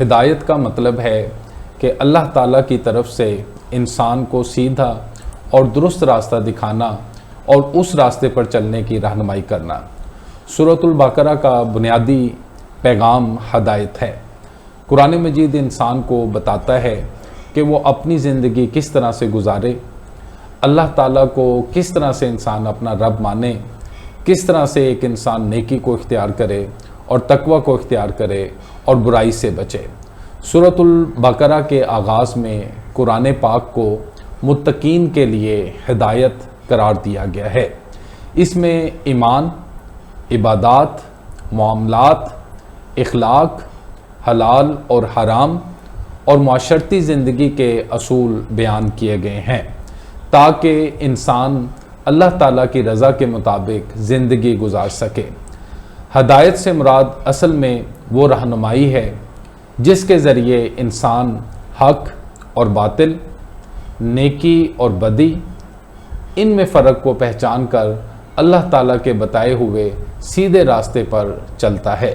ہدایت کا مطلب ہے کہ اللہ تعالیٰ کی طرف سے انسان کو سیدھا اور درست راستہ دکھانا اور اس راستے پر چلنے کی رہنمائی کرنا۔ سورۃ البقرہ کا بنیادی پیغام ہدایت ہے۔ قرآن مجید انسان کو بتاتا ہے کہ وہ اپنی زندگی کس طرح سے گزارے، اللہ تعالیٰ کو کس طرح سے انسان اپنا رب مانے، کس طرح سے ایک انسان نیکی کو اختیار کرے اور تقوی کو اختیار کرے اور برائی سے بچے۔ سورۃ البقرہ کے آغاز میں قرآن پاک کو متقین کے لیے ہدایت قرار دیا گیا ہے۔ اس میں ایمان، عبادات، معاملات، اخلاق، حلال اور حرام اور معاشرتی زندگی کے اصول بیان کیے گئے ہیں تاکہ انسان اللہ تعالیٰ کی رضا کے مطابق زندگی گزار سکے۔ ہدایت سے مراد اصل میں وہ رہنمائی ہے جس کے ذریعے انسان حق اور باطل، نیکی اور بدی، ان میں فرق کو پہچان کر اللہ تعالیٰ کے بتائے ہوئے سیدھے راستے پر چلتا ہے۔